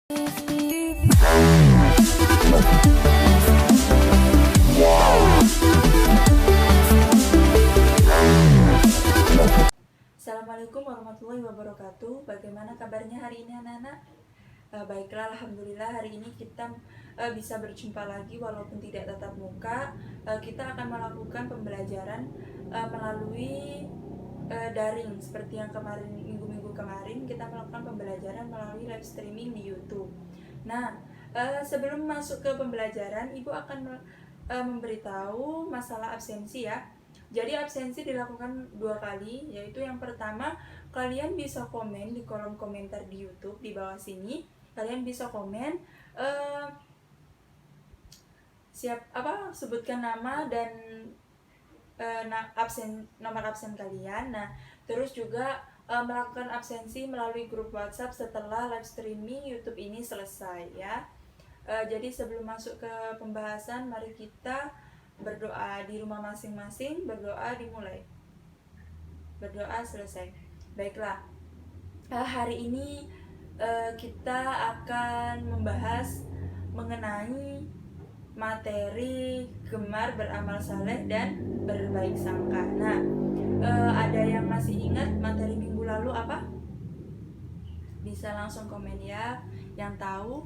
Assalamualaikum warahmatullahi wabarakatuh. Bagaimana kabarnya hari ini anak-anak? Baiklah, alhamdulillah hari ini kita bisa berjumpa lagi walaupun tidak tatap muka. Kita akan melakukan pembelajaran melalui daring seperti yang kemarin, minggu-minggu kemarin kita melakukan pembelajaran melalui live streaming di YouTube. Nah, sebelum masuk ke pembelajaran, Ibu akan memberitahu masalah absensi ya. Jadi absensi dilakukan 2 kali, yaitu yang pertama kalian bisa komen di kolom komentar di YouTube di bawah sini. Kalian bisa komen sebutkan nama dan nomor absen kalian. Nah, terus juga melakukan absensi melalui grup WhatsApp setelah live streaming YouTube ini selesai ya. Jadi sebelum masuk ke pembahasan, mari kita berdoa di rumah masing-masing. Berdoa dimulai, berdoa selesai. Baiklah, hari ini kita akan membahas mengenai materi gemar beramal saleh dan berbaik sangka. Nah, ada yang masih ingat materi minggu lalu apa? Bisa langsung komen ya yang tahu.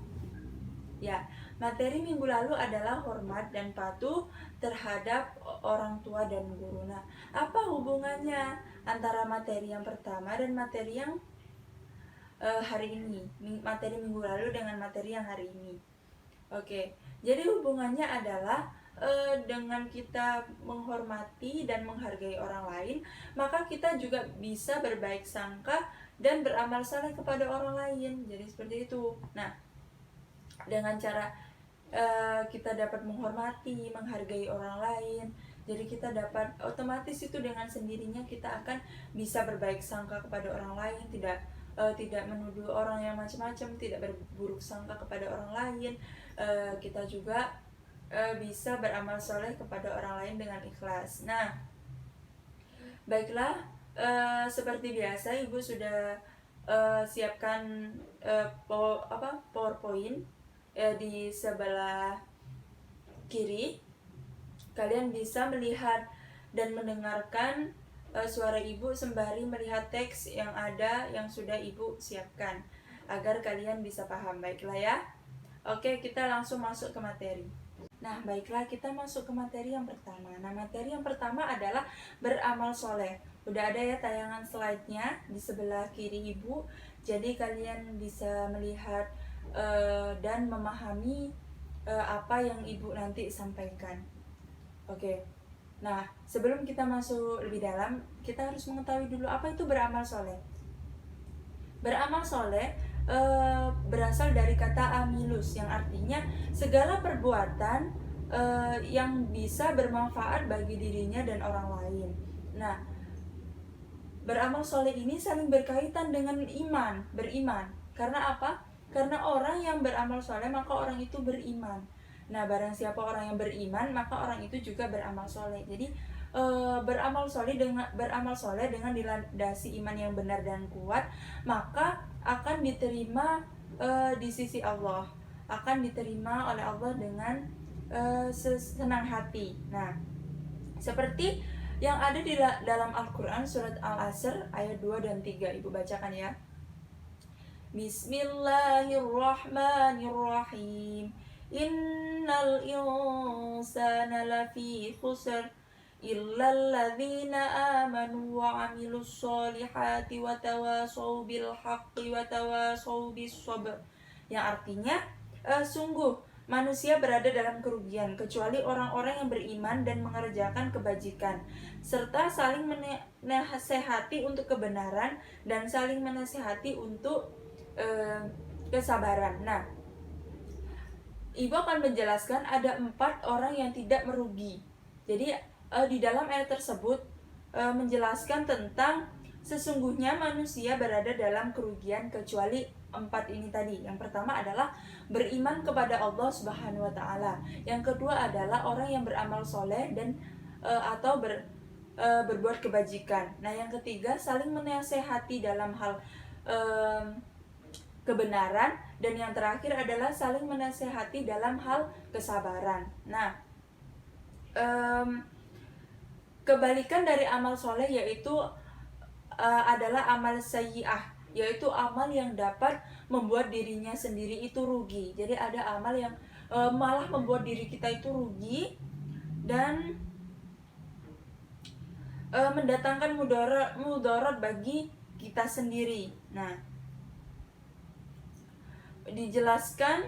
Ya, materi minggu lalu adalah hormat dan patuh terhadap orang tua dan guru. Nah, apa hubungannya antara materi yang pertama dan materi yang hari ini? Materi minggu lalu dengan materi yang hari ini. Oke, jadi hubungannya adalah dengan kita menghormati dan menghargai orang lain, maka kita juga bisa berbaik sangka dan beramal saleh kepada orang lain. Jadi seperti itu. Nah, dengan cara kita dapat menghormati, menghargai orang lain, jadi kita dapat otomatis itu dengan sendirinya kita akan bisa berbaik sangka kepada orang lain, tidak menuduh orang yang macam-macam, tidak berburuk sangka kepada orang lain. Kita juga bisa beramal soleh kepada orang lain dengan ikhlas. Nah, baiklah, seperti biasa Ibu sudah siapkan PowerPoint di sebelah kiri. Kalian bisa melihat dan mendengarkan suara Ibu sembari melihat teks yang ada yang sudah Ibu siapkan agar kalian bisa paham. Baiklah ya. Oke, kita langsung masuk ke materi. Nah, baiklah, kita masuk ke materi yang pertama. Nah, materi yang pertama adalah beramal soleh. Udah ada ya tayangan slide-nya di sebelah kiri Ibu. Jadi kalian bisa melihat dan memahami apa yang Ibu nanti sampaikan. Oke. Nah, sebelum kita masuk lebih dalam, kita harus mengetahui dulu apa itu beramal soleh. Beramal soleh berasal dari kata amilus, yang artinya segala perbuatan yang bisa bermanfaat bagi dirinya dan orang lain. Nah, beramal soleh ini saling berkaitan dengan iman, beriman. Karena apa? Karena orang yang beramal soleh maka orang itu beriman. Nah, barang siapa orang yang beriman maka orang itu juga beramal soleh. Jadi beramal soleh dengan dilandasi iman yang benar dan kuat, maka akan diterima di sisi Allah, akan diterima oleh Allah dengan senang hati. Nah, seperti yang ada di dalam Al-Quran surat Al-Asr ayat 2 dan 3. Ibu bacakan ya. Bismillahirrahmanirrahim. Innal insana lafi khusr illal ladzina amanu wa 'amilus solihati wa tawasaw bil haqqi wa tawasaw bis sabr. Yang artinya sungguh manusia berada dalam kerugian kecuali orang-orang yang beriman dan mengerjakan kebajikan serta saling menasehati untuk kebenaran dan saling menasehati untuk kesabaran. Nah, Ibu akan menjelaskan ada 4 orang yang tidak merugi. Jadi di dalam ayat tersebut menjelaskan tentang sesungguhnya manusia berada dalam kerugian kecuali 4 ini tadi. Yang pertama adalah beriman kepada Allah Subhanahu wa taala. Yang kedua adalah orang yang beramal soleh dan atau berbuat kebajikan. Nah, yang ketiga saling menasehati dalam hal kebenaran, dan yang terakhir adalah saling menasehati dalam hal kesabaran. Nah, kebalikan dari amal soleh yaitu adalah amal sayyi'ah, yaitu amal yang dapat membuat dirinya sendiri itu rugi. Jadi ada amal yang malah membuat diri kita itu rugi dan mendatangkan mudarat bagi kita sendiri. Nah, dijelaskan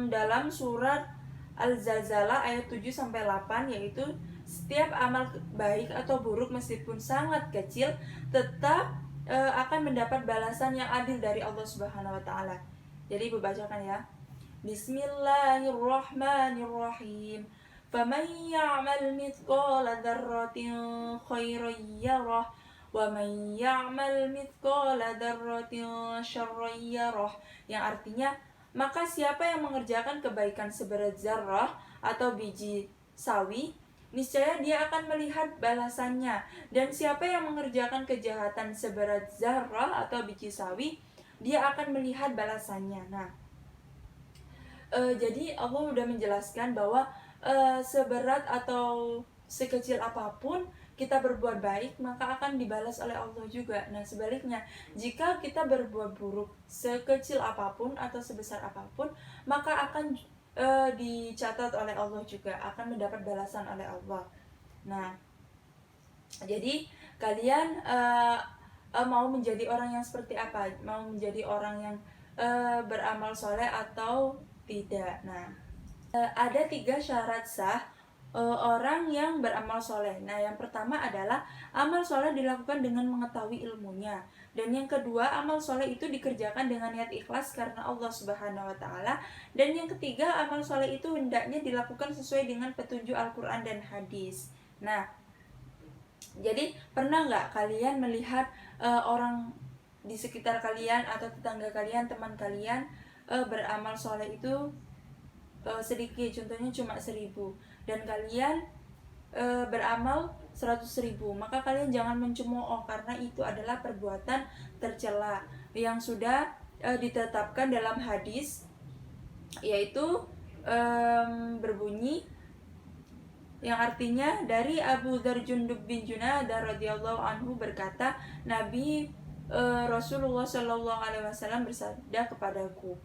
dalam surat Al-Zalzalah ayat 7-8, yaitu setiap amal baik atau buruk meskipun sangat kecil tetap akan mendapat balasan yang adil dari Allah Subhanahu wa taala. Jadi Ibu bacakan ya. Bismillahirrahmanirrahim. Faman ya'mal mithqala dzarratin khairan yarah wa man ya'mal mithqala dzarratin syarran yarah. Yang artinya, maka siapa yang mengerjakan kebaikan seberat zarrah atau biji sawi, niscaya dia akan melihat balasannya. Dan siapa yang mengerjakan kejahatan seberat zarrah atau biji sawi, dia akan melihat balasannya. Nah, jadi Allah sudah menjelaskan bahwa seberat atau sekecil apapun kita berbuat baik, maka akan dibalas oleh Allah juga. Nah, sebaliknya, jika kita berbuat buruk sekecil apapun atau sebesar apapun, maka akan dicatat oleh Allah juga, akan mendapat balasan oleh Allah. Nah, jadi kalian mau menjadi orang yang seperti apa? Mau menjadi orang yang beramal soleh atau tidak? Nah, ada 3 syarat sah orang yang beramal soleh. Nah, yang pertama adalah amal soleh dilakukan dengan mengetahui ilmunya. Dan yang kedua, amal soleh itu dikerjakan dengan niat ikhlas karena Allah Subhanahu wa taala. Dan yang ketiga, amal soleh itu hendaknya dilakukan sesuai dengan petunjuk Al-Quran dan hadis. Nah, jadi pernah nggak kalian melihat orang di sekitar kalian atau tetangga kalian, teman kalian beramal soleh itu sedikit, contohnya cuma 1.000, dan kalian beramal 100.000, maka kalian jangan mencemooh, karena itu adalah perbuatan tercela yang sudah ditetapkan dalam hadis, yaitu berbunyi yang artinya dari Abu Dzar Jundub bin Junadah radhiyallahu anhu berkata, Nabi Rasulullah Shallallahu alaihi wasallam bersabda kepadaku,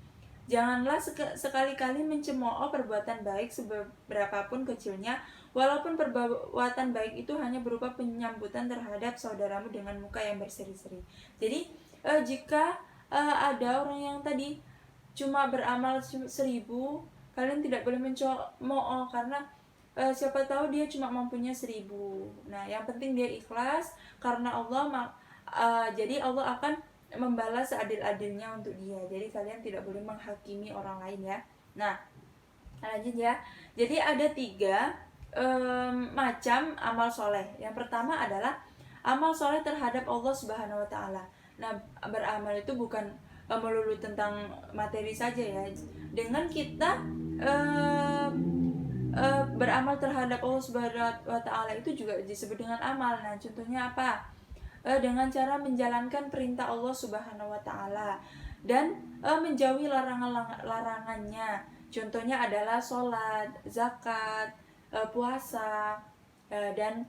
janganlah sekali-kali mencemooh perbuatan baik seberapapun kecilnya, walaupun perbuatan baik itu hanya berupa penyambutan terhadap saudaramu dengan muka yang berseri-seri. Jadi jika ada orang yang tadi cuma beramal 1.000, kalian tidak boleh mencemooh, karena siapa tahu dia cuma mampunya 1.000. Nah, yang penting dia ikhlas karena Allah. Jadi Allah akan membalas seadil-adilnya untuk dia. Jadi kalian tidak boleh menghakimi orang lain ya. Nah, lanjut ya. Jadi ada 3 macam amal soleh. Yang pertama adalah amal soleh terhadap Allah Subhanahu wa taala. Nah, beramal itu bukan melulu tentang materi saja ya. Dengan kita beramal terhadap Allah Subhanahu wa taala itu juga disebut dengan amal. Nah, contohnya apa? Dengan cara menjalankan perintah Allah Subhanahu wa taala dan menjauhi larangannya. Contohnya adalah sholat, zakat, puasa, dan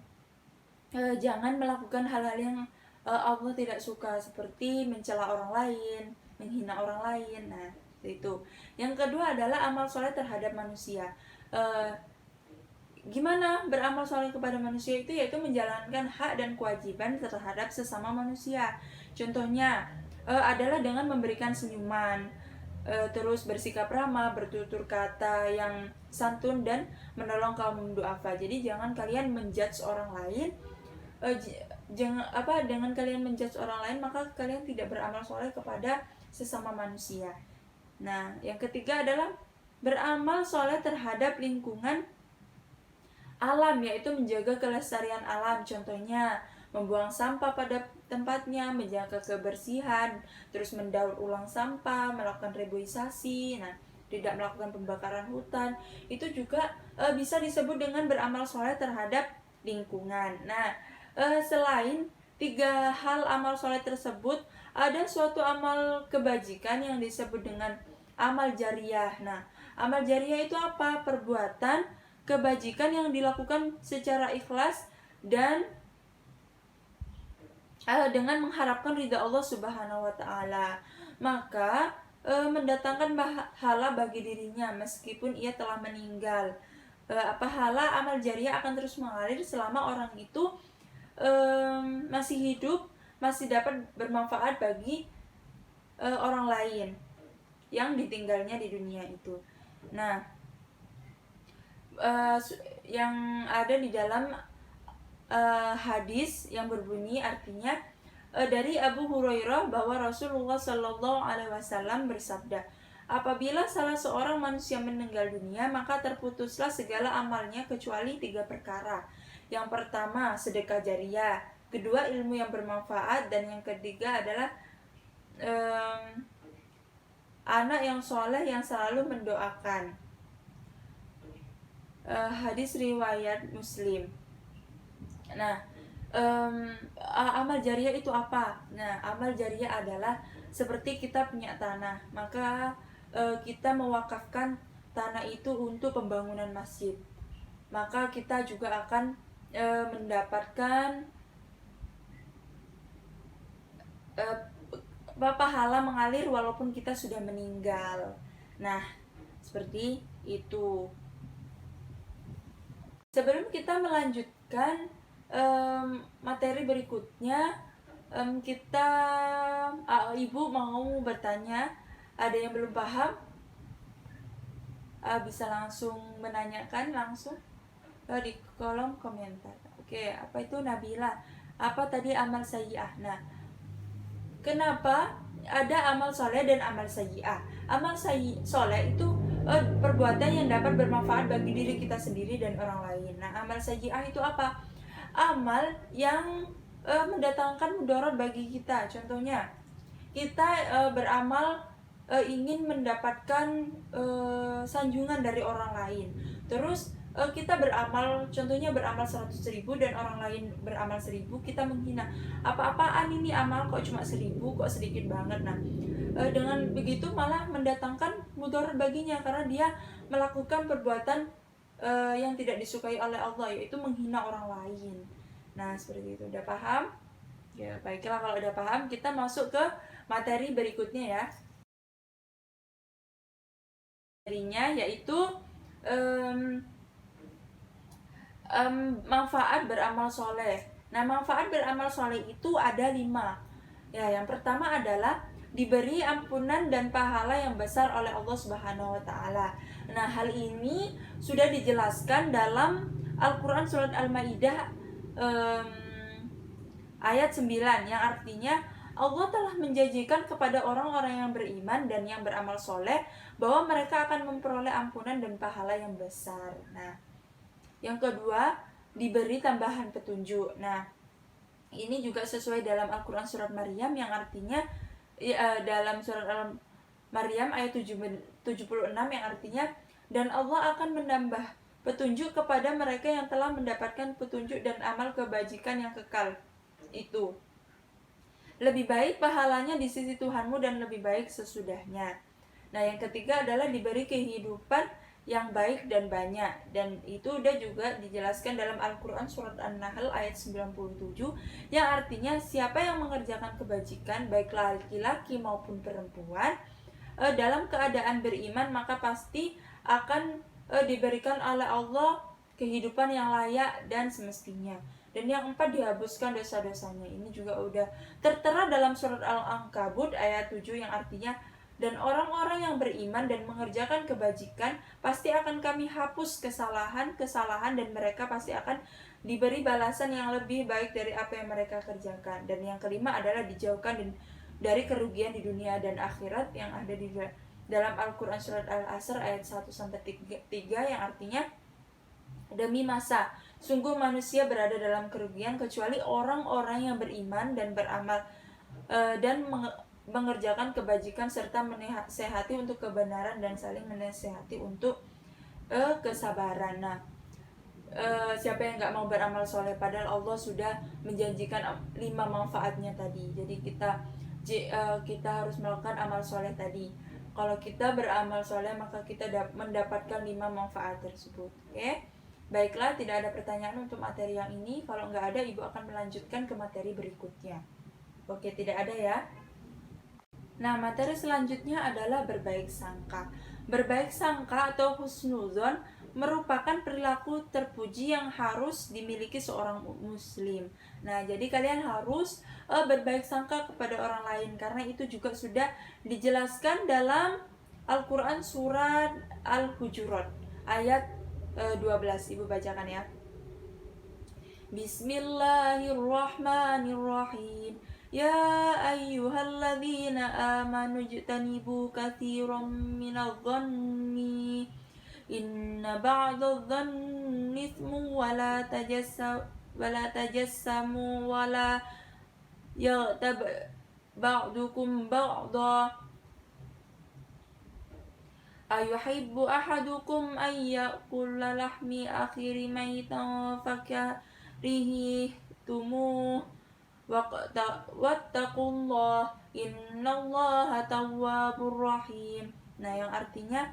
jangan melakukan hal-hal yang Allah tidak suka, seperti mencela orang lain, menghina orang lain. Nah, itu. Yang kedua adalah amal soleh terhadap manusia. Gimana beramal soleh kepada manusia itu? Yaitu menjalankan hak dan kewajiban terhadap sesama manusia. Contohnya adalah dengan memberikan senyuman, terus bersikap ramah, bertutur kata yang santun, dan menolong kaum duafa. Jadi jangan kalian menjudge orang lain. Dengan kalian menjudge orang lain, maka kalian tidak beramal soleh kepada sesama manusia. Nah, yang ketiga adalah beramal soleh terhadap lingkungan alam, yaitu menjaga kelestarian alam. Contohnya membuang sampah pada tempatnya, menjaga kebersihan, terus mendaur ulang sampah, melakukan reboisasi, nah, tidak melakukan pembakaran hutan. Itu juga bisa disebut dengan beramal soleh terhadap lingkungan. Nah, selain tiga hal amal soleh tersebut, ada suatu amal kebajikan yang disebut dengan amal jariyah. Nah, amal jariyah itu apa? Perbuatan kebajikan yang dilakukan secara ikhlas dan dengan mengharapkan ridha Allah Subhanahu wa taala. Maka mendatangkan pahala bagi dirinya meskipun ia telah meninggal. Pahala amal jariah akan terus mengalir selama orang itu masih hidup, masih dapat bermanfaat bagi orang lain yang ditinggalnya di dunia itu. Nah, yang ada di dalam hadis yang berbunyi artinya dari Abu Hurairah bahwa Rasulullah Shallallahu Alaihi Wasallam bersabda, apabila salah seorang manusia meninggal dunia, maka terputuslah segala amalnya kecuali 3 perkara. Yang pertama, sedekah jariah. Kedua, ilmu yang bermanfaat. Dan yang ketiga adalah anak yang soleh yang selalu mendoakan. Hadis riwayat Muslim. Nah, amal jariah itu apa? Nah, amal jariah adalah seperti kita punya tanah, maka kita mewakafkan tanah itu untuk pembangunan masjid. Maka kita juga akan mendapatkan pahala mengalir walaupun kita sudah meninggal. Nah, seperti itu. Sebelum kita melanjutkan materi berikutnya, ibu mau bertanya, ada yang belum paham? Bisa langsung menanyakan langsung di kolom komentar. Oke, apa itu Nabila? Apa tadi amal sayyi'ah? Nah, kenapa ada amal soleh dan amal sayyi'ah? Amal soleh itu perbuatan yang dapat bermanfaat bagi diri kita sendiri dan orang lain. Nah, amal sayyi'ah itu apa? Amal yang mendatangkan mudarat bagi kita. Contohnya, kita beramal ingin mendapatkan sanjungan dari orang lain. Terus kita beramal, contohnya beramal 100.000 dan orang lain beramal 1.000, kita menghina. Apa-apaan ini amal kok cuma 1.000, kok sedikit banget. Nah, dengan begitu malah mendatangkan mudarat baginya karena dia melakukan perbuatan yang tidak disukai oleh Allah, yaitu menghina orang lain. Nah, seperti itu. Udah paham? Ya, baiklah, kalau udah paham, kita masuk ke materi berikutnya ya. Materinya yaitu manfaat beramal soleh. Nah, manfaat beramal soleh itu ada 5. Ya, yang pertama adalah diberi ampunan dan pahala yang besar oleh Allah Subhanahu wa taala. Nah, hal ini sudah dijelaskan dalam Al-Qur'an surat Al-Maidah ayat 9 yang artinya Allah telah menjanjikan kepada orang-orang yang beriman dan yang beramal soleh bahwa mereka akan memperoleh ampunan dan pahala yang besar. Nah, yang kedua, diberi tambahan petunjuk. Nah, ini juga sesuai dalam Al-Quran surat Maryam yang artinya dalam surat Maryam ayat 76 yang artinya, dan Allah akan menambah petunjuk kepada mereka yang telah mendapatkan petunjuk dan amal kebajikan yang kekal. Itu lebih baik pahalanya di sisi Tuhanmu dan lebih baik sesudahnya. Nah, yang ketiga adalah diberi kehidupan yang baik dan banyak, dan itu udah juga dijelaskan dalam Al-Quran surat An-Nahl ayat 97 yang artinya siapa yang mengerjakan kebajikan baik laki-laki maupun perempuan dalam keadaan beriman, maka pasti akan diberikan oleh Allah kehidupan yang layak dan semestinya. Dan yang 4, dihapuskan dosa-dosanya. Ini juga udah tertera dalam surat Al-Ankabut ayat 7 yang artinya, dan orang-orang yang beriman dan mengerjakan kebajikan pasti akan kami hapus kesalahan-kesalahan, dan mereka pasti akan diberi balasan yang lebih baik dari apa yang mereka kerjakan. Dan yang kelima adalah dijauhkan dari kerugian di dunia dan akhirat yang ada di dalam Al-Quran surat Al-Asr ayat 1-3 yang artinya, demi masa sungguh manusia berada dalam kerugian kecuali orang-orang yang beriman dan beramal dan mengerjakan kebajikan serta menasehati untuk kebenaran dan saling menasehati untuk kesabaran. Nah, siapa yang nggak mau beramal soleh, padahal Allah sudah menjanjikan 5 manfaatnya tadi. Jadi kita harus melakukan amal soleh tadi. Kalau kita beramal soleh maka kita mendapatkan 5 manfaat tersebut. Oke, baiklah, tidak ada pertanyaan untuk materi yang ini. Kalau nggak ada, Ibu akan melanjutkan ke materi berikutnya. Oke, tidak ada ya. Nah, materi selanjutnya adalah berbaik sangka. Berbaik sangka atau husnuzon merupakan perilaku terpuji yang harus dimiliki seorang muslim. Nah, jadi kalian harus berbaik sangka kepada orang lain, karena itu juga sudah dijelaskan dalam Al-Quran surat Al-Hujurat ayat 12. Ibu bacakan ya. Bismillahirrahmanirrahim. Ya ayyuhalladzina amanu jtanibu katsiran minadh-dhanni inna ba'dadh-dhanni itsmun wa la tajassamu wa la yaghtab ba'dukum ba'dha ayuhibbu ahadukum an ya'kula lahmi akhiri maitan fakarihtumu wattaqullah innallaha tawwabur rahim. Nah, yang artinya,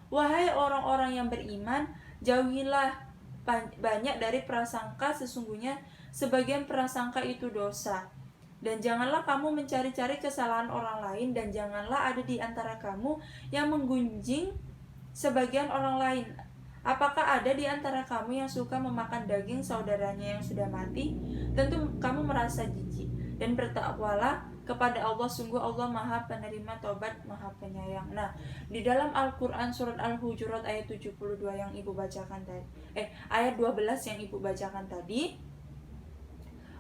wahai orang-orang yang beriman, jauhilah banyak dari prasangka, sesungguhnya sebagian prasangka itu dosa. Dan janganlah kamu mencari-cari kesalahan orang lain, dan janganlah ada di antara kamu yang menggunjing sebagian orang lain. Apakah ada di antara kamu yang suka memakan daging saudaranya yang sudah mati? Tentu kamu merasa jijik. Dan bertakwalah kepada Allah, sungguh Allah Maha Penerima Taubat, Maha Penyayang. Nah, di dalam Al-Quran surat Al-Hujurat ayat 72 yang Ibu bacakan tadi, ayat 12 yang Ibu bacakan tadi,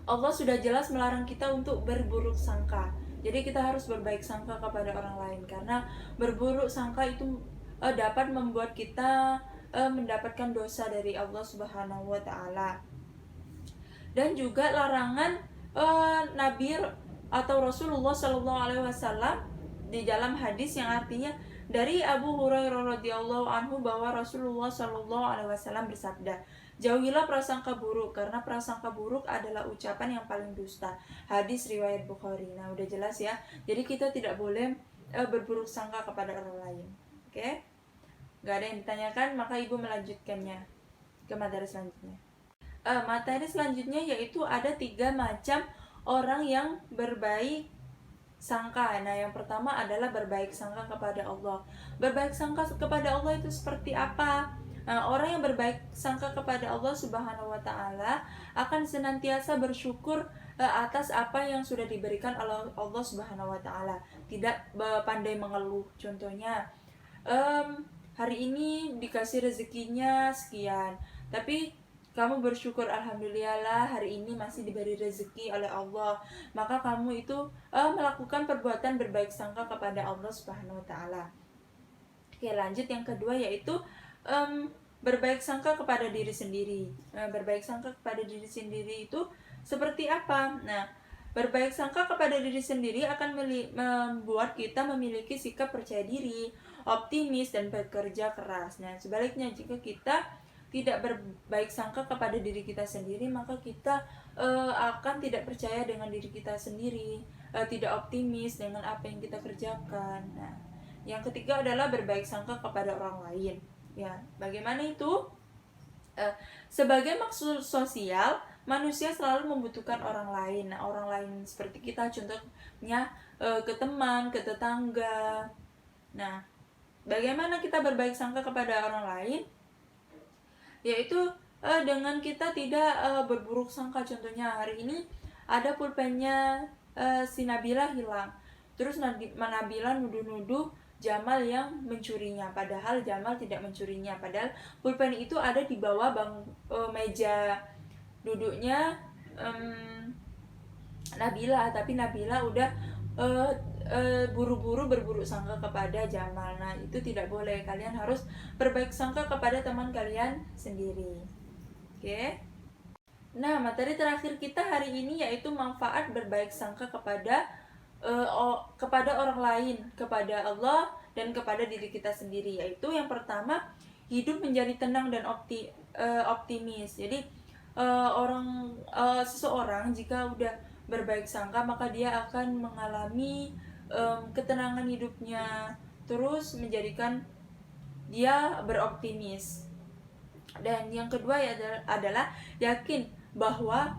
Allah sudah jelas melarang kita untuk berburuk sangka. Jadi kita harus berbaik sangka kepada orang lain, karena berburuk sangka itu dapat membuat kita mendapatkan dosa dari Allah Subhanahu wa taala. Dan juga larangan Nabi atau Rasulullah Shallallahu alaihi wasallam di dalam hadis yang artinya dari Abu Hurairah radhiyallahu anhu bahwa Rasulullah Shallallahu alaihi wasallam bersabda, jauhilah prasangka buruk, karena prasangka buruk adalah ucapan yang paling dusta. Hadis riwayat Bukhari. Nah, udah jelas ya. Jadi kita tidak boleh berburuk sangka kepada orang lain. Oke? Gak ada yang ditanyakan, maka Ibu melanjutkannya ke materi selanjutnya. Materi selanjutnya yaitu ada 3 macam orang yang berbaik sangka. Nah, yang pertama adalah berbaik sangka kepada Allah. Berbaik sangka kepada Allah itu seperti apa? Orang yang berbaik sangka kepada Allah Subhanahu wa taala akan senantiasa bersyukur atas apa yang sudah diberikan oleh Allah Subhanahu wa taala. Tidak pandai mengeluh. Contohnya, hari ini dikasih rezekinya sekian, tapi kamu bersyukur, alhamdulillah hari ini masih diberi rezeki oleh Allah, maka kamu itu melakukan perbuatan berbaik sangka kepada Allah Subhanahu wa taala. Oke, lanjut yang kedua yaitu berbaik sangka kepada diri sendiri. Berbaik sangka kepada diri sendiri itu seperti apa? Nah, berbaik sangka kepada diri sendiri akan membuat kita memiliki sikap percaya diri, optimis, dan bekerja keras. Nah, sebaliknya jika kita tidak berbaik sangka kepada diri kita sendiri, maka kita akan tidak percaya dengan diri kita sendiri, tidak optimis dengan apa yang kita kerjakan. Nah, yang ketiga adalah berbaik sangka kepada orang lain. Ya, bagaimana itu? Sebagai maksud sosial, manusia selalu membutuhkan orang lain. Nah, orang lain seperti kita, contohnya ke teman, ke tetangga. Nah, bagaimana kita berbaik sangka kepada orang lain? Yaitu dengan kita tidak berburuk sangka. Contohnya hari ini ada pulpennya si Nabila hilang, terus Nabila nuduh-nuduh Jamal yang mencurinya, padahal Jamal tidak mencurinya, padahal pulpen itu ada di bawah meja duduknya Nabila, tapi Nabila udah buru-buru berburuk sangka kepada Jamal. Nah, itu tidak boleh. Kalian harus berbaik sangka kepada teman kalian sendiri. Oke? Nah, materi terakhir kita hari ini yaitu manfaat berbaik sangka kepada orang lain, kepada Allah dan kepada diri kita sendiri. Yaitu yang pertama, hidup menjadi tenang dan optimis. Jadi seseorang jika udah berbaik sangka, maka dia akan mengalami ketenangan hidupnya, terus menjadikan dia beroptimis. Dan yang kedua adalah yakin bahwa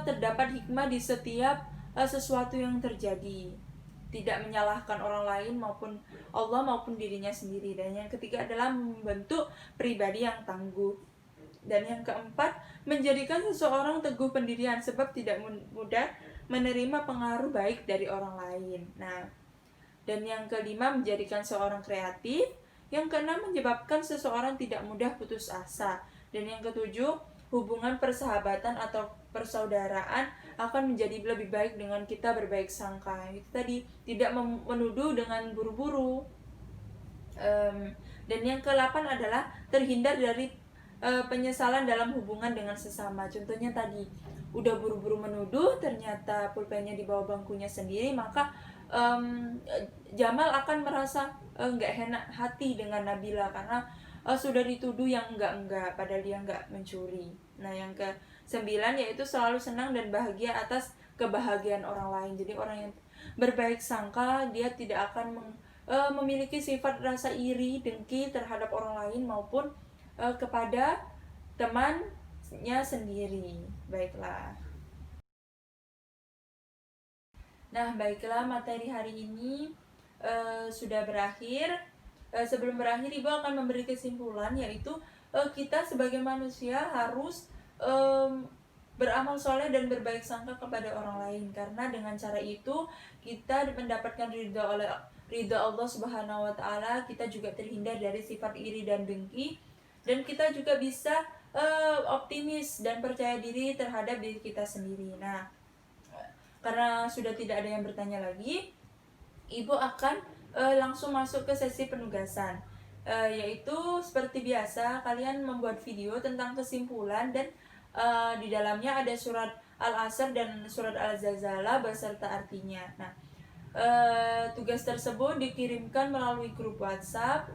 terdapat hikmah di setiap sesuatu yang terjadi, tidak menyalahkan orang lain maupun Allah maupun dirinya sendiri. Dan yang ketiga adalah membentuk pribadi yang tangguh. Dan yang keempat, menjadikan seseorang teguh pendirian sebab tidak mudah menerima pengaruh baik dari orang lain. Nah, dan yang kelima, menjadikan seorang kreatif. Yang keenam, menyebabkan seseorang tidak mudah putus asa. Dan yang ketujuh, hubungan persahabatan atau persaudaraan akan menjadi lebih baik dengan kita berbaik sangka. Itu tadi, tidak menuduh dengan buru-buru. Dan yang ke-8 adalah terhindar dari penyesalan dalam hubungan dengan sesama. Contohnya tadi, udah buru-buru menuduh, ternyata pulpennya di bawah bangkunya sendiri, maka Jamal akan merasa nggak enak hati dengan Nabila karena sudah dituduh yang enggak padahal dia enggak mencuri. Nah, yang ke-9 yaitu selalu senang dan bahagia atas kebahagiaan orang lain. Jadi orang yang berbaik sangka, dia tidak akan memiliki sifat rasa iri, dengki terhadap orang lain maupun kepada temannya sendiri. Baiklah. Nah, baiklah, materi hari ini sudah berakhir. Sebelum berakhir, Ibu akan memberi kesimpulan, yaitu kita sebagai manusia harus beramal soleh dan berbaik sangka kepada orang lain, karena dengan cara itu kita mendapatkan ridha Allah Subhanahu wa Ta'ala. Kita juga terhindar dari sifat iri dan dengki, dan kita juga bisa optimis dan percaya diri terhadap diri kita sendiri. Nah, karena sudah tidak ada yang bertanya lagi, Ibu akan langsung masuk ke sesi penugasan, yaitu seperti biasa kalian membuat video tentang kesimpulan, dan di dalamnya ada surat Al-Asr dan surat Al-Zalzalah beserta artinya. Nah, tugas tersebut dikirimkan melalui grup WhatsApp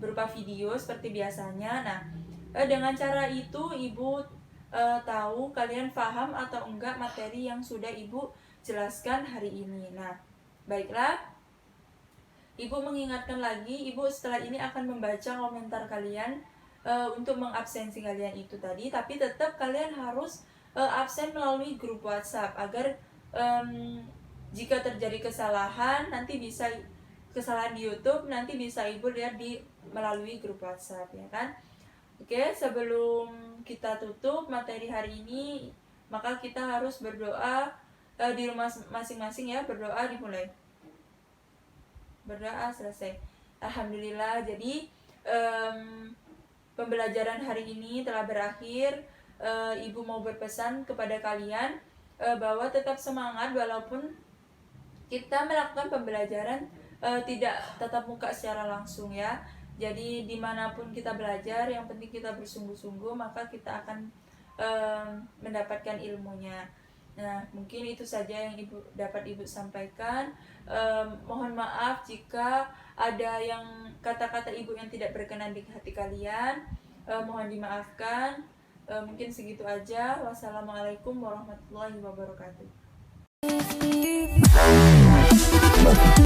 berupa video seperti biasanya. Nah, dengan cara itu Ibu tahu kalian paham atau enggak materi yang sudah Ibu jelaskan hari ini. Nah, baiklah, Ibu mengingatkan lagi, Ibu setelah ini akan membaca komentar kalian untuk mengabsensi kalian itu tadi, tapi tetap kalian harus absen melalui grup WhatsApp agar jika terjadi kesalahan kesalahan di YouTube nanti bisa Ibu lihat melalui grup WhatsApp, ya kan? Oke, sebelum kita tutup materi hari ini, maka kita harus berdoa di rumah masing-masing ya. Berdoa dimulai. Berdoa selesai. Alhamdulillah, jadi pembelajaran hari ini telah berakhir. Ibu mau berpesan kepada kalian bahwa tetap semangat walaupun kita melakukan pembelajaran tidak tatap muka secara langsung ya. Jadi dimanapun kita belajar, yang penting kita bersungguh-sungguh, maka kita akan mendapatkan ilmunya. Nah, mungkin itu saja yang dapat Ibu sampaikan. Mohon maaf jika ada yang kata-kata Ibu yang tidak berkenan di hati kalian. Mohon dimaafkan. Mungkin segitu aja. Wassalamualaikum warahmatullahi wabarakatuh.